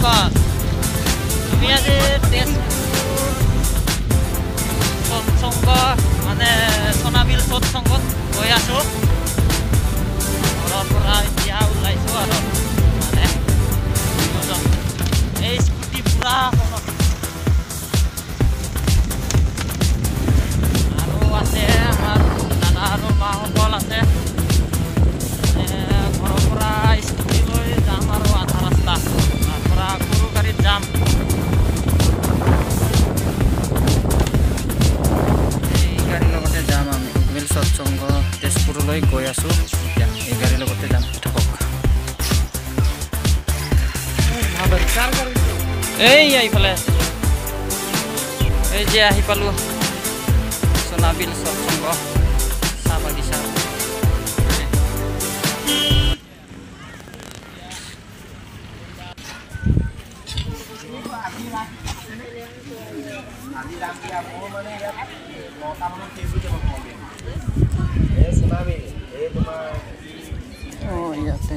কোন তুমি আজি সৎসংগ মানে সোনাবিল সৎসংগত গৈ আছো ঘৰৰ পৰা এতিয়া ওলাইছো আৰু মানে এই স্কুটি পুৰা আৰু আছে আমাৰ দাদা আৰু মাসকল আছে ঘৰৰ পৰা স্কুটি লৈ যাম আৰু আধা ৰাস্তা তাৰ পৰা সৰু গাড়ীত যাম এই গাড়ীৰ লগতে যাম আমি মিল সৎসংগ তেজপুৰলৈ গৈ আছো এতিয়া এই গাড়ীৰ লগতে যাম থাকক এই এইফালে এই যে আহি পালো সোনাবিল সৎসংগ চাহ বাগিচা ইয়াতে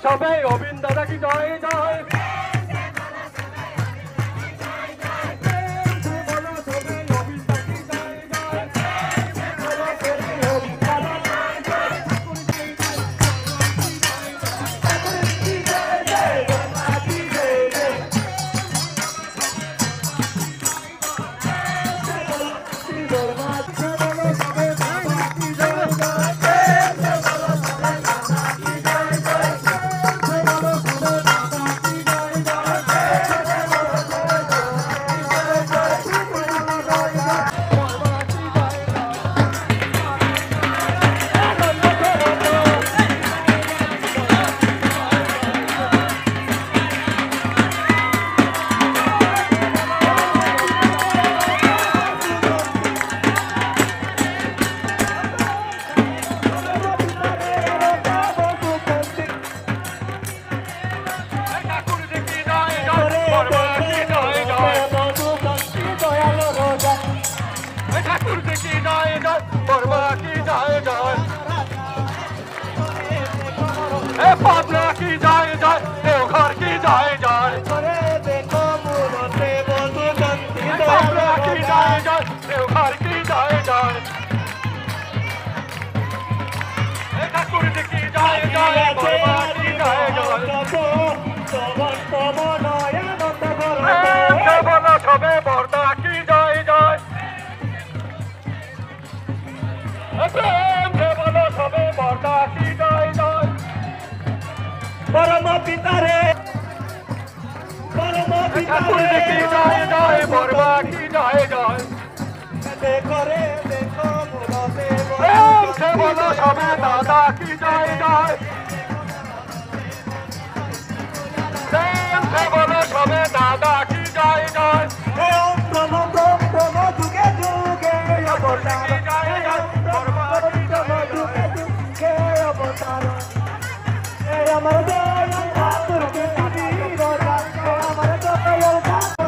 সবাই অবিন দাদা কি জয় জয় पापना की जाए जाए देवघर की जाए जाए देखो मुझे बोलो पापना की जाए जाए देवघर की जाए जाए ठाकुर की जाए जाए की जाए जाए সবে বর্দা কি জয় জয় প্রেম সে বলো সবে বর্দা কি জয় জয় পরম পিতারে ঠাকুর কি জয় জয় বর্মা কি জয় জয় দেখো রে দেখো মুরতে প্রেম সে বলো সবে দাদা কি জয় জয় প্রেম সে বলো সবে দাদা কি জয় জয় ব্রহ্ম ব্রহ্ম যুগে যুগে অবতার কি জয় জয় বর্মা কি জয় জয় যুগে অবতার এই আমার দয়াল ঠাকুর কে রোজা আমার দয়াল ঠাকুর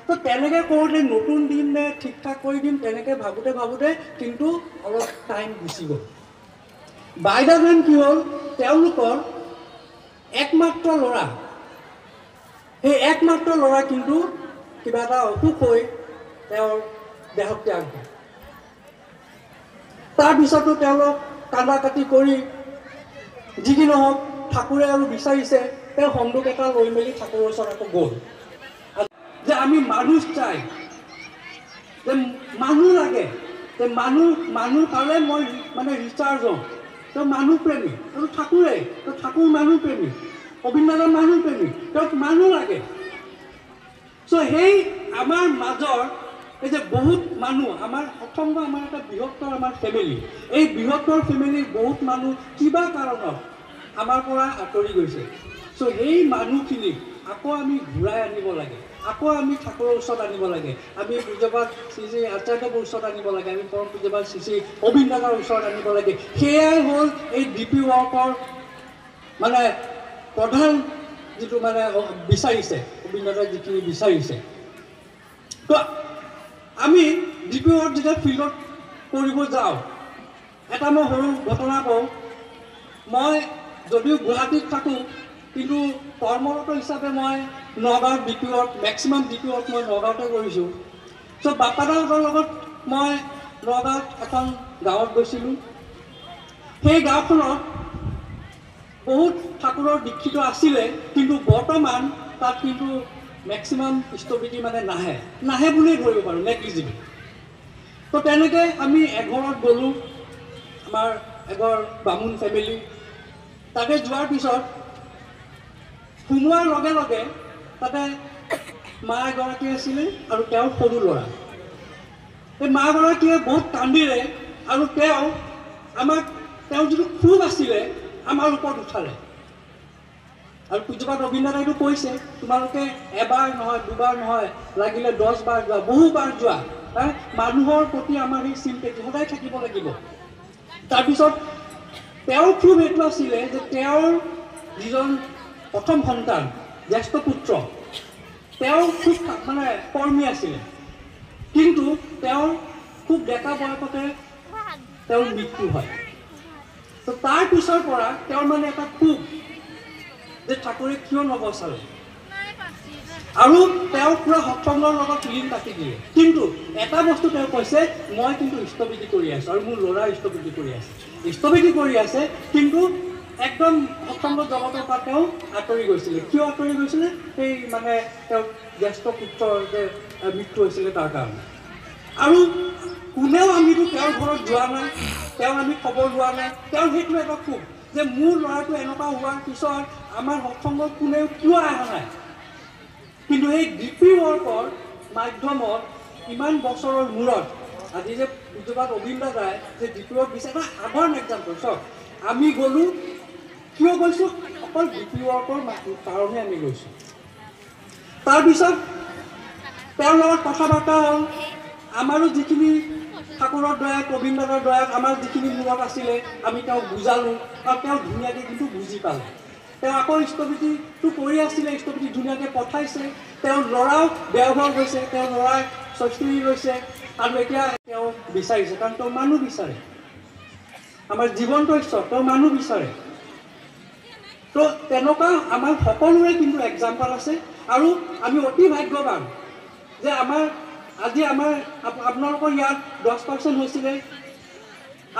তো তেনেকৈ কৰোঁতে নতুন দিম নে ঠিক ঠাক কৰি দিম তেনেকৈ ভাবোঁতে কিন্তু অলপ টাইম গুচি গ'ল। বাইদেউজন কি হ'ল, তেওঁলোকৰ একমাত্ৰ ল'ৰা, সেই একমাত্ৰ ল'ৰা কিন্তু কিবা এটা অসুখ হৈ তেওঁৰ দেহত্যাগ হয়। তাৰপিছতো তেওঁলোক কান্দা কাটি কৰি যি কি নহওক ঠাকুৰে আৰু বিচাৰিছে, তেওঁ সন্দুক এটা লৈ মেলি ঠাকুৰৰ ওচৰত আকৌ গ'ল যে আমি মানুহ চাই, যে মানুহ লাগে, যে মানুহ পালে মই মানে ৰিচাৰ্জ হওঁ। তেওঁ মানুহ প্ৰেমী, তেওঁ ঠাকুৰে, তেওঁ ঠাকুৰ মানুহ প্ৰেমী, অবিন্দাদাৰ মানুহ প্ৰেমী, তেওঁক মানুহ লাগে। চ' সেই আমাৰ মাজৰ এই যে বহুত মানুহ, আমাৰ অসংখ্য আমাৰ এটা বৃহত্তৰ আমাৰ ফেমিলি, এই বৃহত্তৰ ফেমিলিৰ বহুত মানুহ কিবা কাৰণত আমাৰ পৰা আঁতৰি গৈছে। চ' সেই মানুহখিনিক আকৌ আমি ঘূৰাই আনিব লাগে, আকৌ আমি ঠাকুৰৰ ওচৰত আনিব লাগে, আমি পূজ্যপাত শ্ৰী শ্ৰী আচাৰ্যদেৱৰ ওচৰত আনিব লাগে, আমি পৰম পূজ্যপাত শ্ৰী শ্ৰী অবিন্দাদাৰ ওচৰত আনিব লাগে। সেয়াই হ'ল এই ডিপি ৱৰ্কৰ মানে প্ৰধান যিটো মানে বিচাৰিছে, অবিন্দাদাই যিখিনি বিচাৰিছে। তো আমি ডিপি ৱৰ্ক যেতিয়া ফিল্ডত কৰিব যাওঁ, এটা মই সৰু ঘটনা কওঁ। মই যদিও গুৱাহাটীত থাকোঁ, কিন্তু কৰ্মৰত হিচাপে মই নগাঁৱত DP work, maximum DP work মই নগাঁৱতে কৰিছোঁ। চ' বাপাদাহঁতৰ লগত মই নগাঁৱত এখন গাঁৱত গৈছিলোঁ। সেই গাঁওখনত বহুত ঠাকুৰৰ দীক্ষিত আছিলে, কিন্তু বৰ্তমান তাত কিন্তু মেক্সিমাম স্থবিতি মানে নাহে বুলিয়ে ধৰিব পাৰোঁ, নেগলিজিবল। তো তেনেকৈ আমি এঘৰত গ'লোঁ, আমাৰ এঘৰ বামুণ ফেমিলি। তাতে যোৱাৰ পিছত সোমোৱাৰ লগে লগে তাতে মা এগৰাকী আছিলে আৰু তেওঁৰ সৰু ল'ৰা। এই মাগৰাকীয়ে বহুত কান্দিলে আৰু তেওঁৰ যিটো ক্ষোভ আছিলে আমাৰ ওপৰত উঠালে। আৰু পূজ্যপাত অবিন্দাদাইটো কৈছে, তোমালোকে এবাৰ নহয়, দুবাৰ নহয়, লাগিলে 10 বাৰ যোৱা, বহুবাৰ যোৱা, মানুহৰ প্ৰতি আমাৰ এই চিম্পেথি সদায় থাকিব লাগিব। তাৰপিছত তেওঁৰ ক্ষোভ এইটো আছিলে যে তেওঁৰ যিজন প্ৰথম সন্তান, জ্যেষ্ঠ পুত্ৰ, তেওঁ খুব মানে কৰ্মী আছিলে, কিন্তু তেওঁৰ খুব ডেকা বয়সতে তেওঁৰ মৃত্যু হয়। তো তাৰ পিছৰ পৰা তেওঁৰ মানে এটা খুব যে ঠাকুৰে কিয় নবচালে আৰু তেওঁ পুৰা সৎসংগৰ লগত লিংক কাটি দিয়ে। কিন্তু এটা বস্তু তেওঁ কৈছে, মই কিন্তু স্থবিতি কৰি আছোঁ আৰু মোৰ ল'ৰা স্থবিতি কৰি আছে। স্থবিতি কৰি আছে, কিন্তু একদম সৎসংগ জগতৰ পৰা তেওঁ আঁতৰি গৈছিলে। কিয় আঁতৰি গৈছিলে? সেই মানে তেওঁ জ্যেষ্ঠ পুত্ৰৰ যে মৃত্যু হৈছিলে তাৰ কাৰণে। আৰু কোনেও আমিতো তেওঁৰ ঘৰত যোৱা নাই, তেওঁ আমি খবৰ লোৱা নাই। তেওঁৰ সেইটো এটা খুব যে মোৰ ল'ৰাটো এনেকুৱা হোৱাৰ পিছত আমাৰ সৎসংগত কোনেও কিয় অহা নাই। কিন্তু এই ডিপি ৱৰ্কৰ মাধ্যমত ইমান বছৰৰ মূৰত আজি যে পূজ্যপাত অবিন্দ দাই যে ডিপি ৱৰ্ক দিছে, এটা সাধাৰণ এক্সাম্পল। চাওক, আমি গ'লোঁ, কিয় গৈছোঁ? অকল ডিপি ৱৰ্কৰ কাৰণে আমি গৈছোঁ। তাৰপিছত তেওঁৰ লগত কথা বাৰ্তা হ'ল। আমাৰো যিখিনি ঠাকুৰৰ দয়াত, অবিন্দ দাৰ দয়াত আমাৰ যিখিনি মূৰত আছিলে আমি তেওঁক বুজালোঁ আৰু তেওঁ ধুনীয়াকৈ কিন্তু বুজি পালে। তেওঁ আকৌ স্থবিতিটো কৰি আছিলে, স্থবিতি ধুনীয়াকৈ পঠাইছে। তেওঁৰ ল'ৰাও দেওঘৰ গৈছে, তেওঁৰ ল'ৰাই ষষ্ঠী লৈছে আৰু এতিয়া তেওঁ বিচাৰিছে, কাৰণ তেওঁ মানুহ বিচাৰে। আমাৰ জীৱন্ত ঈশ্বৰ, তেওঁ মানুহ বিচাৰে। তো তেনেকুৱা আমাৰ সকলোৰে কিন্তু এক্সাম্পল আছে আৰু আমি অতি ভাগ্যৱান যে আজি আপোনালোকৰ ইয়াত 10% হৈছিলে।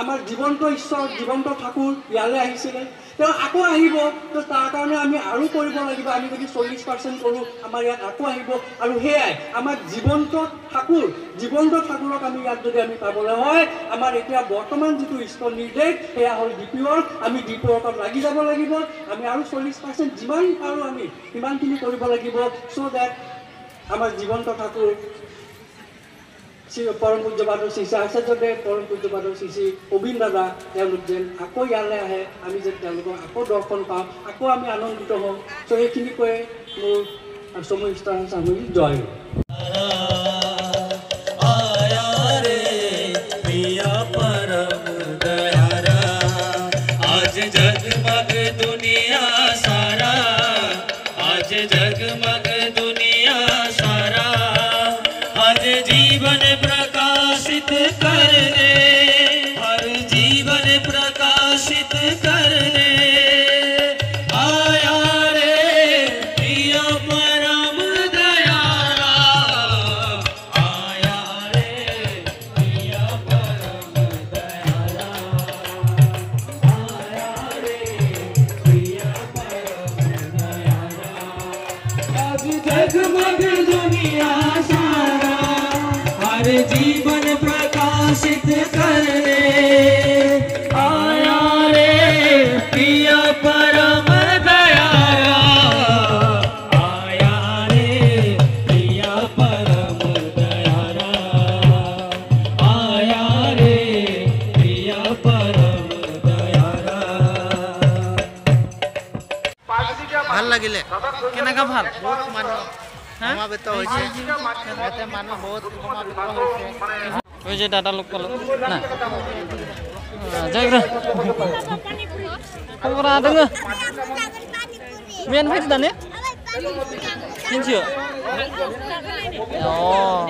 আমাৰ জীৱন্ত ঈশ্বৰ, জীৱন্ত ঠাকুৰ ইয়ালৈ আহিছিলে, তেওঁ আকৌ আহিব। তো তাৰ কাৰণে আমি আৰু কৰিব লাগিব। আমি যদি 40% কৰোঁ, আমাৰ ইয়াত আকৌ আহিব। আৰু সেয়াই আমাৰ জীৱন্ত ঠাকুৰক আমি ইয়াত যদি আমি পাবলৈ হয়, আমাৰ এতিয়া বৰ্তমান যিটো ঈশ্বৰ নিৰ্দেশ সেয়া হ'ল ডিপি ৱৰ্ক। আমি ডিপি ৱৰ্কত লাগি যাব লাগিব। আমি আৰু 40% যিমান পাৰোঁ আমি সিমানখিনি কৰিব লাগিব, চ' ডেট আমাৰ জীৱন্ত ঠাকুৰ পৰম পূজ্যপাদৰ শ্ৰী আচাৰ্যদেৱ, পৰম পূজ্যপাদৰ শ্ৰী অবিন্দ দাদা, তেওঁলোক যেন আকৌ ইয়ালৈ আহে, আমি যেন তেওঁলোকক আকৌ দৰ্শন পাওঁ, আকৌ আমি আনন্দিত হওঁ। চ' সেইখিনি কৈ মোৰ চমু ইষ্টাৰ সামৰি জয়। जगमग दुनिया सारा, आज जगमग दुनिया सारा, आज जीवन प्रकाशित कर दे, हर जीवन प्रकाशित कर दे। आया रे प्रिय परम दयाला, आया रे प्रिय परम दयाला, आया रे प्रिय परम दयाला। आज जगमग दुनिया सारा, हर जीवन प्रकाशित कर दे। आया रे प्रिय परम दयाला, आया रे प्रिय परम दयाला, आया रे प्रिय परम दयाला। ভাল লাগিলে? কেনেকুৱা ভাল? বহুত মানুহ সমাবেত হৈছে, ইয়াতে মানুহ বহুত সমাবেত হৈছে। ওই যে দাদা লোক পালো না যাই রে খবর ada nggak main fight dan ya kincio oh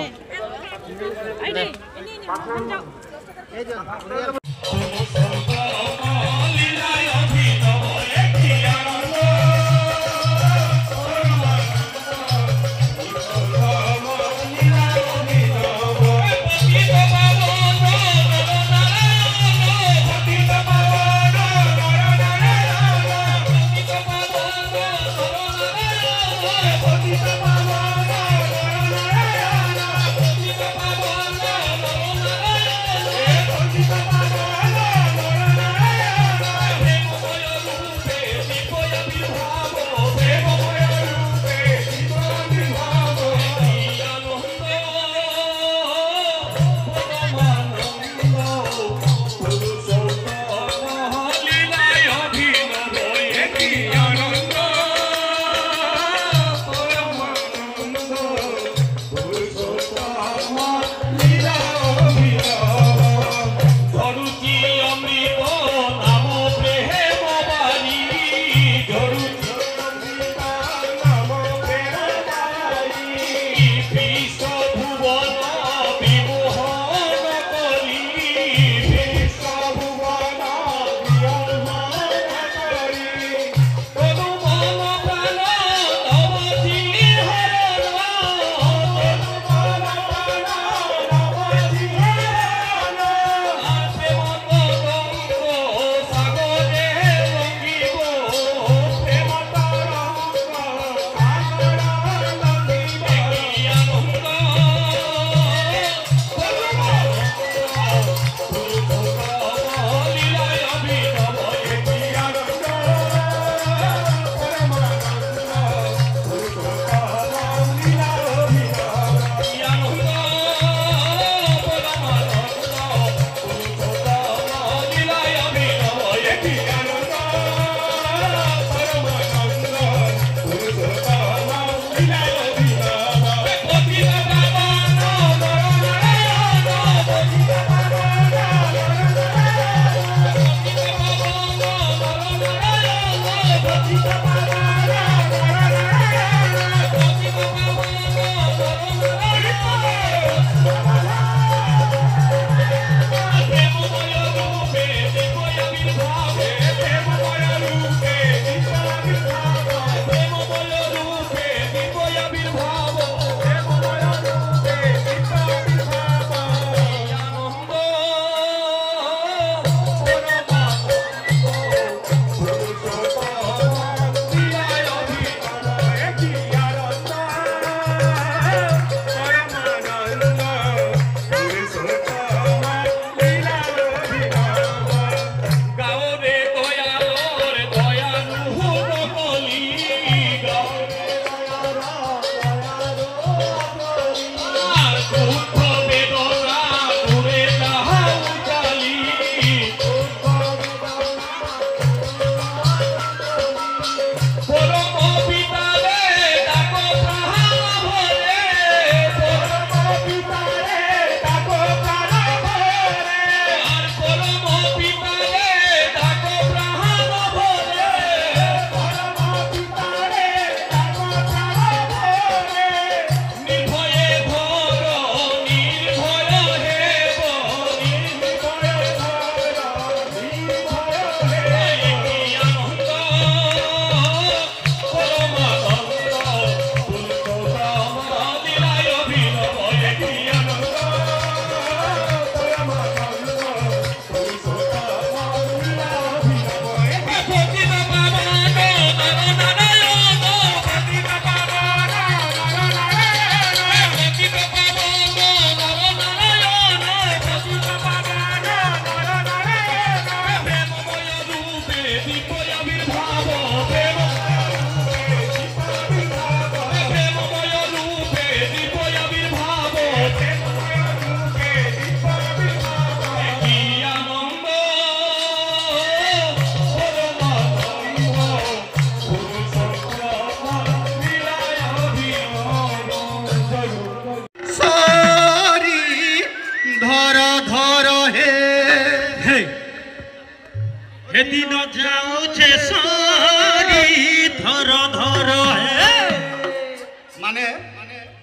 মানে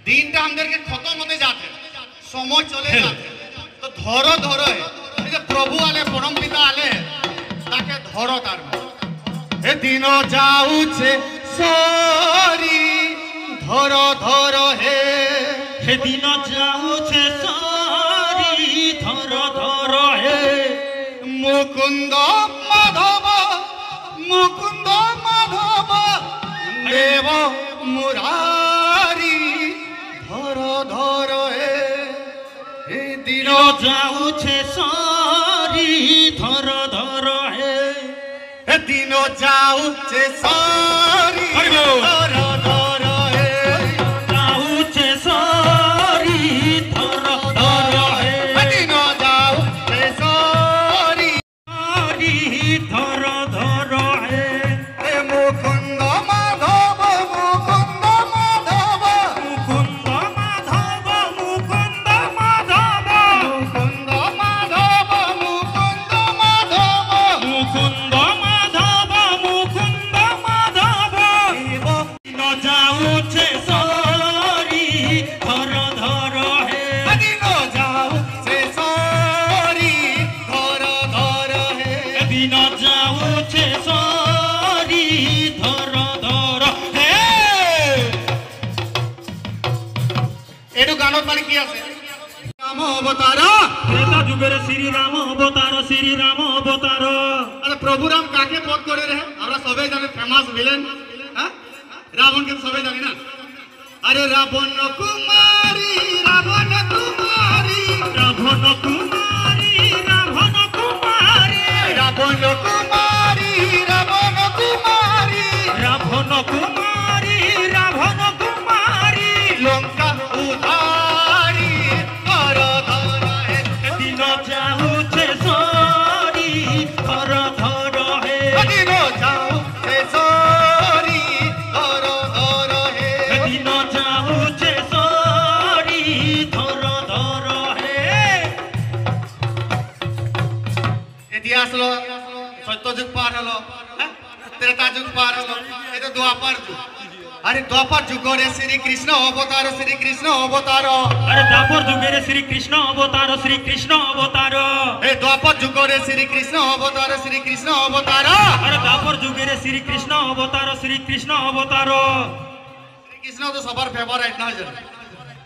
দিনটা আমাদেরকে খতম হতে যাতে, সময় চলে যাতে, তো ধরো ধরো এই যে প্রভু আলে, পরম পিতা আলে, তাকে ধরো। তার এ দিন যাউছে সরি, ধরো ধরো হে দিন যাউছে সরি, ধরো ধরো হে মুকুন্দ মাধব, মুকুন্দ মাধব দেব মুরারি, ধরো ধরো হে দিন যাউছে সরি, ধরো ধরো হে দিন যাউছে সরি, ধরো ধরো হে যাউছে সরি, ধরো ধরো হে দিন যাউছে সরি, ধরো ধরো হে মুকুন্দ মাধব, মুকুন্দ মাধব, মুকুন্দ মাধব, মুকুন্দ মাধব, মুকুন্দ মাধব, মুকুন্দ মাধব, মুকুন্দ মাধব, মুকুন্দ মাধব দিন যাউছে সরি, ধরো ধরো হে দিন যাউছে সরি, ধরো ধরো হে দিন যাউছে সরি, ধরো ধরো হে এটু গানত মানে কি আছে? রাম অবতার, ত্রেতা যুগের শ্রীরাম অবতার, শ্রীরাম অবতার আরে প্রভু রাম কাকে বধ করে রে? আমরা সবাই জানি, ফেমাস ভিলেন, হ্যাঁ রাবণকে সবাই জানি না? আরে রাবণ কুমারী, রাবণ কুমারী, রাবণ কুমারী, রাবণ কুমারী, রাবণ কুমারী, রাবণ কুমারী, রাবণ কুমারী, রাবণ কুমারী লঙ্কা উধারি, ধর ধর হে দিন যাউছে সরি, ধরো ধরো হে দিন যাও হে সরি, ধর ধর হে দিন যাউছে সরি, ধরো ধরো হে এতিয়া আসলো সত্য যুগ পার হলো, হ্যাঁ? ত্রেতা যুগ পার হলো, এটা দ্বাপর যুগ। আরে দ্বাপর যুগরে শ্রীকৃষ্ণ অবতার, শ্রীকৃষ্ণ অবতার, আরে দ্বাপর যুগের শ্রীকৃষ্ণ অবতার, শ্রীকৃষ্ণ অবতার এই দ্বাপর যুগরে শ্রীকৃষ্ণ অবতার, শ্রীকৃষ্ণ অবতার, আরে দ্বাপর যুগের শ্রীকৃষ্ণ অবতার, শ্রীকৃষ্ণ অবতার শ্রীকৃষ্ণ তো সবার ফেভারিট না জানো?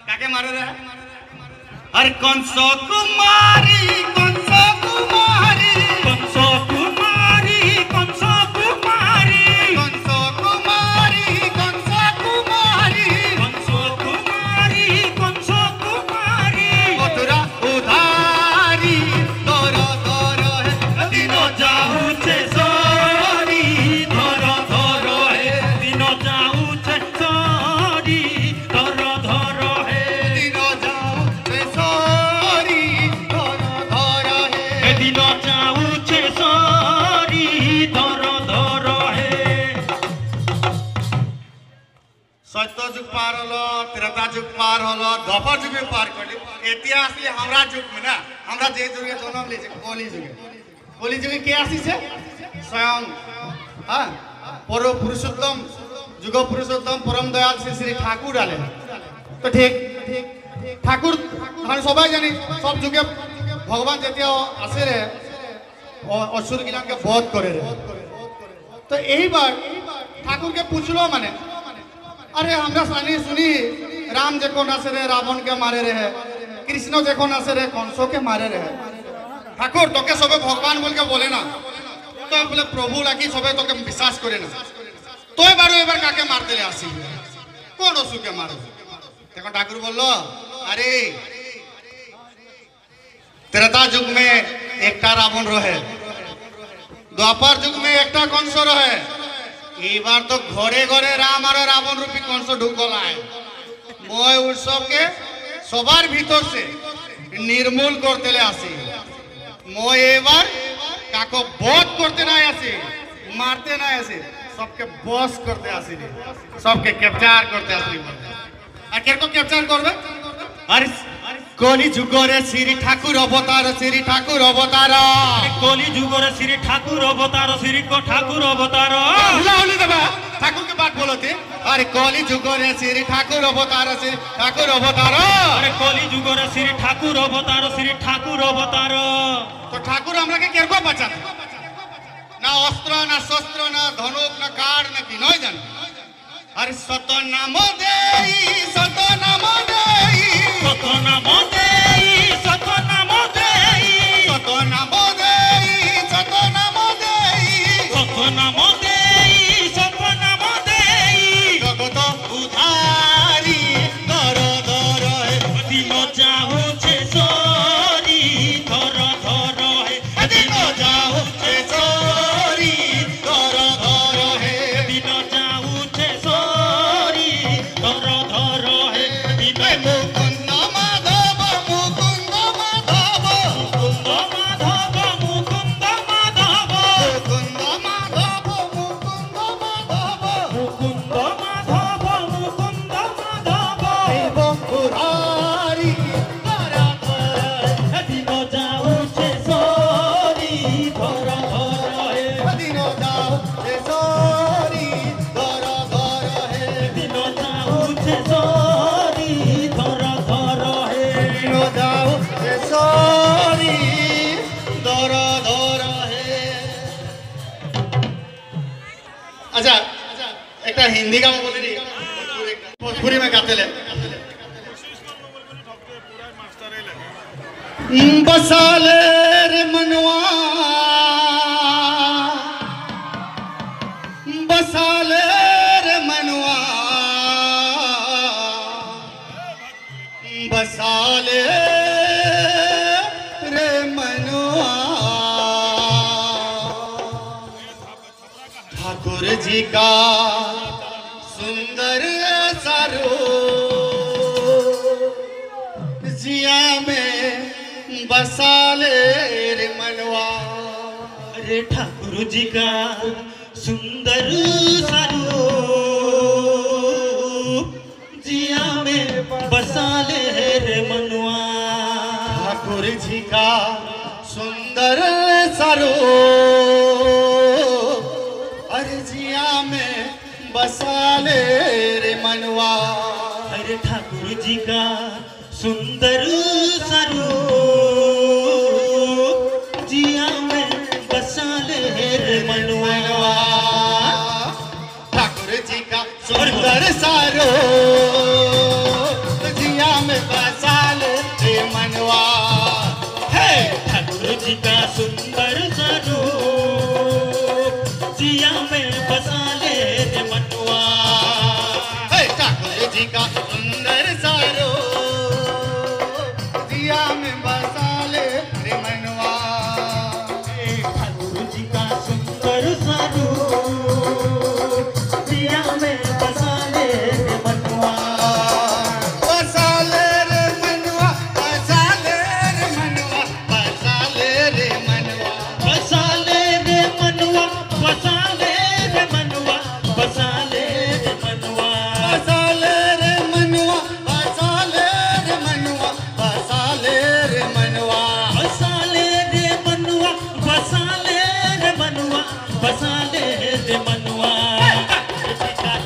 কাকে মারে রে? আরে কংস কুমারী, কংস কুমারী, কংস কুমারী, কংস কুমারী, কংস কুমারী, কংস কুমারী, কংস কুমারী, কংস কুমারী মথুরা উধারি, ধর ধর হে দিন যাউছে সরি, ধরো ধরো হে দিন যাউছে সরি, ধরো ধরো হে দিন যাও হে সরি, ধর ধর হে দিন যাউছে সরি, ধরো ধরো হে সত্য যুগ পার হলো, ত্রেতা যুগ পার হলো, দ্বাপর যুগে পার করলি, এতিয়া আসলে আমরা যুগ में না, আমরা যে যুগে জন্ম লিয়েছি কলি যুগে। কলি যুগে কে আসিছে? স্বয়ং হ্যাঁ পর পুরুষোত্তম, যুগ পুরুষোত্তম, পরম দয়াল শ্রী শ্রী ঠাকুর আলে। তো ঠিক ঠাকুর আমরা সবাই জানি, সব যুগে ভগবান যেতিয়া আসে রে অসুর গিলানকে বধ করে রে। তো এইবার ঠাকুরকে পুছলো মানে, अरे हमरा सानी सुनी राम जखन आसे रे रावण के मारे रहे, कृष्ण जखन आसे रे कंस के मारे रहे। ठाकुर तोके सबे भगवान बोल के बोले ना, तो बोले प्रभु लागी सबे तोके विश्वास करे ना, तो एबार काके मारते ले आसी कौन असु के मारे? देखो ठाकुर बोलो, अरे त्रेता युग में एकटा रावण रहे, द्वापर युग में एकटा कंस रहे, এবার তো ঘরে ঘরে রাম আর রাবণ রূপী কংস ঢুকলায়। মই উৎসবকে সবার ভিতর সে নির্মূল করতে আসি। মই এবার কাকো বধ করতে না আসি, মারতে না আসি, सबके बस करते আসি, सबके कैप्चर करते আসি। আর কে কো ক্যাপচার করবে? আরে কলি যুগরে শ্রী ঠাকুর অবতার, শ্রী ঠাকুর অবতার, কলি যুগরে শ্রী ঠাকুর অবতার, শ্রী ঠাকুর অবতার হুলা হুলি দেবা ठाकुर के बात बोलो थे अरे कली जुगरे श्री ठाकुर अवतार श्री ठाकुर अवतार अरे कली जुगर श्री ठाकुर अवतार तो ठाकुर हमरा के केरको बचा ना अस्त्र ना शस्त्र ना धनुक ना काड ना की नय जान अरे सत नाम देई सत नाम देई सत नाम देई सत नाम देई सत नाम देई सत नाम देई सत नाम देई सत नाम देई जगत उधारी दर दर दिन जाऊचे सोरी धर धर हे दिन जाऊ छे सोरी दर दर हे दिन जाऊचे सोरी धर धर हे दिन मुकुंद माधव मुकुंद माधव मुकुंद माधव मुकुंद माधव मुकुंद माधव मुकुंद माधव मुकुंद माधव मुकुंद माधव बंकुरारी दर दर दिन जाऊचे सोरी धर धर हे दिन जाऊ छे सोरी दर दर हे दिन जाऊचे सोरी धर धर हे दिन जाऊ छे सोरी दर दर हे अच्छा एक हिंदी गाना बोले दी भोजपुरी में गाते ले बसाले रे मनवा बसाले रे मनवा बसाले रे मनवा ठाकुर जी का सुंदर सारो जिया में बसाले रे मनवा अरे ठाकुर जी का सुंदर सारो जिया में बसा ले रे मनुआ ठाकुर जी का सुंदर सारो अरे जिया में बसाले रे मनवा अरे ठाकुर जी का सुंदर सारो जिया में बसा ले रे मनुआ ठाकुर जी का सुंदर सारो जिया में बसाले रे मनवा हे ठाकुर जी का सुंदर सारो जिया में बसा ले रे मनुआ हे ठाकुर जी का सुंदर सारो जिया में बसाले रे मनवा ठाकुर जी का सुंदर सारो जिया में बसा ले रे मनुआ बसाले रे मनवा बसाले रे मनवा बसाले रे मनवा बसा ले रे मनुआ बसा ले रे मनुआ बसा ले रे मनुआ बसाले रे मनवा बसाले रे मनवा बसाले रे मनवा बसा ले रे मनुआ बसा ले रे मनुआ बसा ले रे मनुआ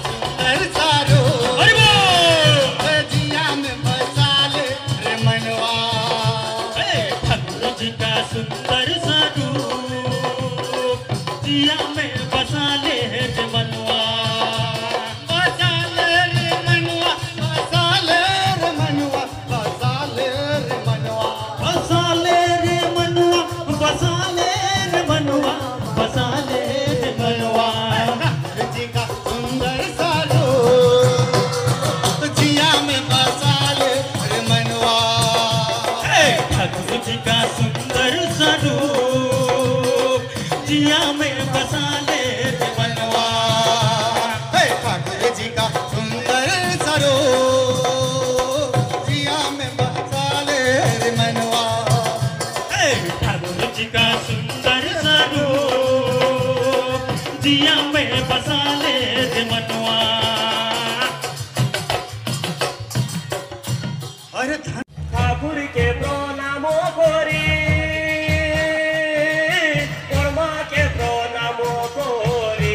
सुंदर सारो अरे वो जिया में बसाले रे मनवा ठाकुर जी का सुंदर साधु जिया में बसा ले रे मनुआ बसाले रे मनवा बसाले रे मनवा बसाले रे मनवा बसा ले रे मनुआ बसा ले रे मनुआ बसा ले रे मनुआ जी का सुंदर सारो जिया में बसाले रे मनवा ठाकुर जी का सुंदर साधु जिया में बसा ले रे मनुआ ठाकुर जी का सुंदर सारो जिया में बसाले रे मनवा ठाकुर जी का सुंदर साधु जिया में बसा ले रे मनुआ अरे ঠাকুর কে প্রণাম করি কর্মাকে প্রণাম করি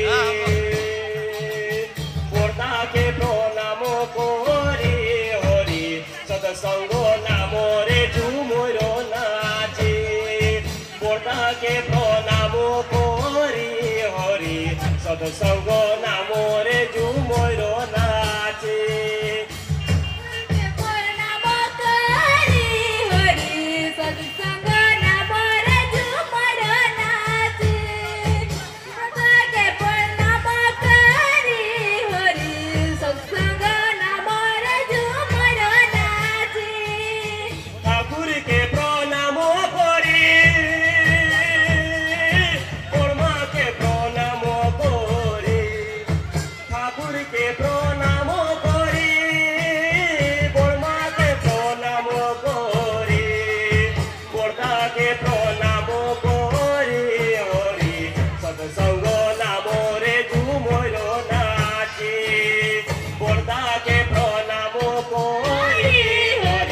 সৎসঙ্গ নামরে ঝুমুর নাচে বর্তাকে প্রণাম করি হরি সৎসঙ্গ নামরে ঝুমুর নাচে সৎসঙ্গ নামরে ঝুমুর নাচে বর্তাকে প্রণাম করি হরি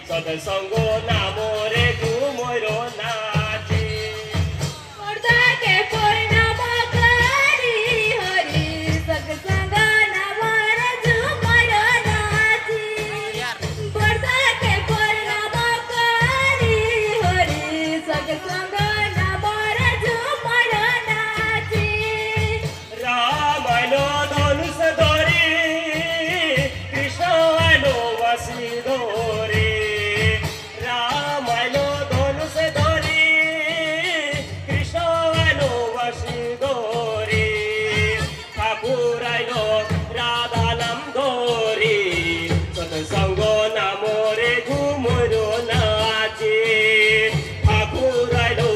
সৎসঙ্গ নামরে ঝুমুর নাচে বর্তাকে প্রণাম করি হরি সৎসঙ্গ নামরে ঝুমুর নাচে রামায়ণ ধনুষ ধরি কৃষ্ণ আলো বাসি ধরে সৎসঙ্গ নামরে ঝুমুর নাচে ঠাকুর আইলো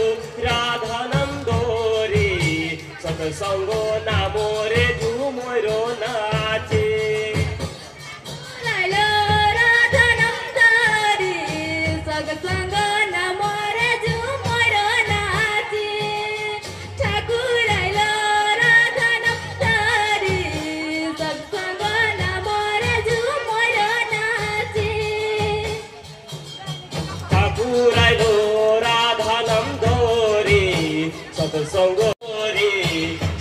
রাধা নাম ধরে সৎসঙ্গ নামরে ঝুমুর নাচে লাইলো রাধা নাম ধরি সৎসঙ্গ নামরে ঝুমুর নাচে ঠাকুর আইলো রাধা নাম ধরি সৎসঙ্গ নামরে ঝুমুর নাচে ঠাকুর আইলো রাধা নাম ধরে সৎসঙ্গ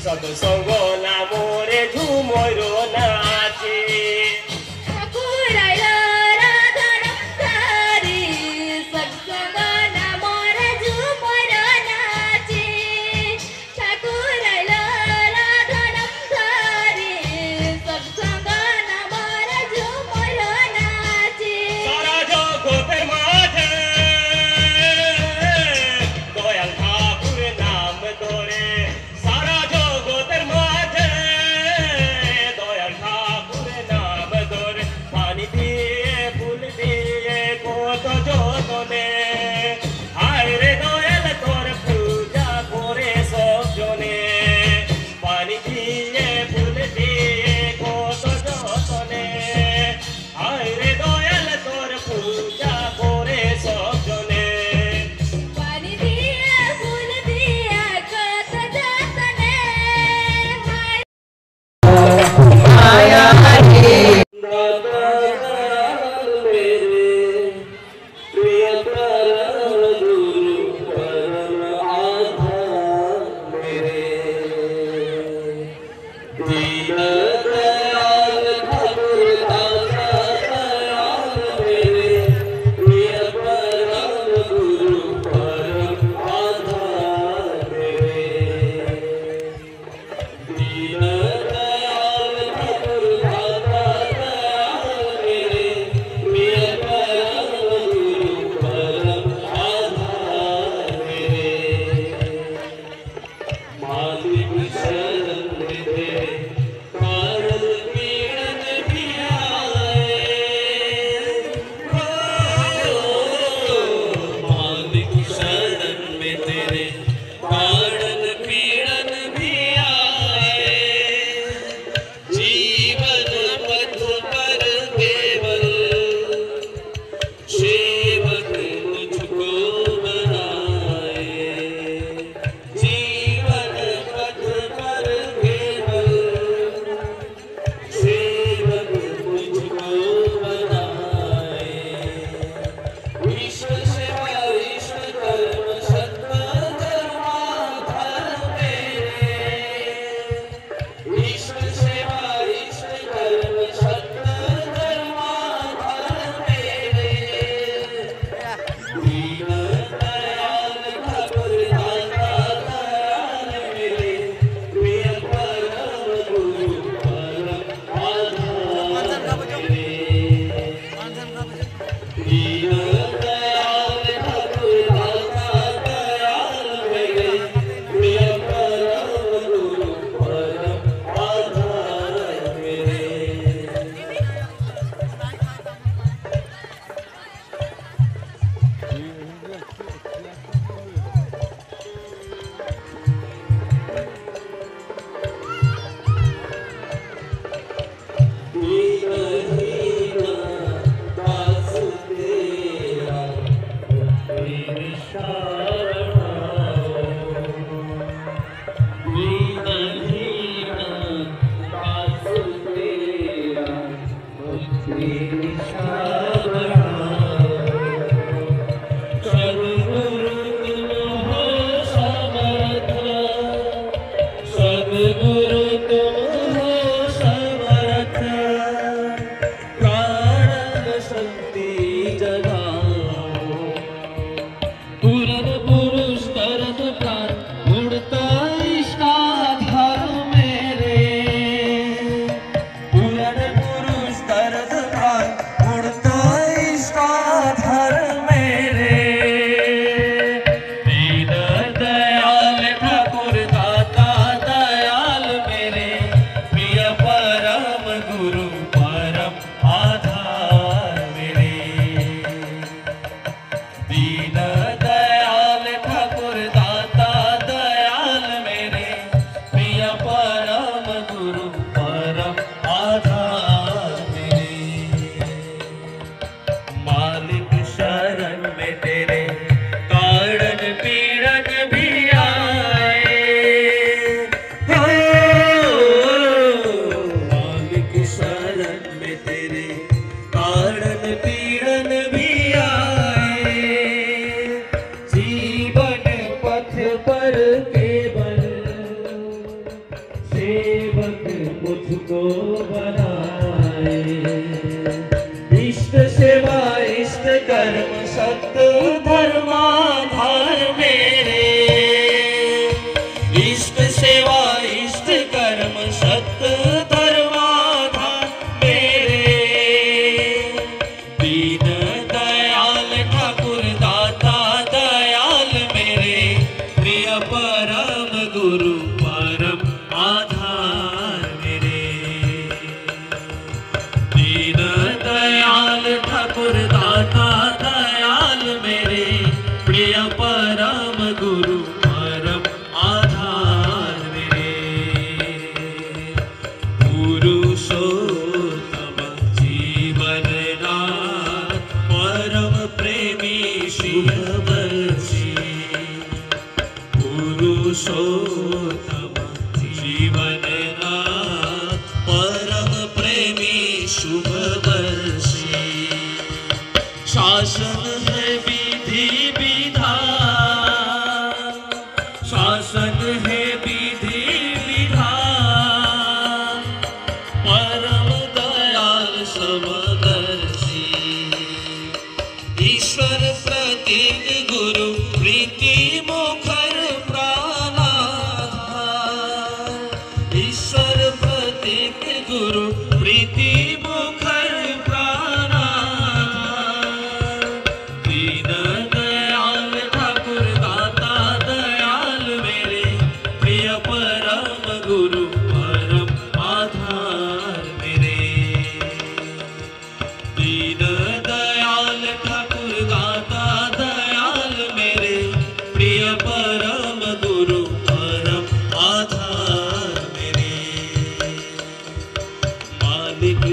সৎসঙ্গ নামরে ঝুমুর নাচে ঠাকুর আইলো রাধা নাম ধরি সৎসঙ্গ নামরে ঝুমুর নাচে ঠাকুর আইলো রাধা নাম ধরি সৎসঙ্গ নামরে ঝুমুর নাচে সারা জগতের মাঝে দয়াল ঠাকুর নাম ধরে সারা জগতের মাঝে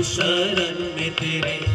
शरण में तेरे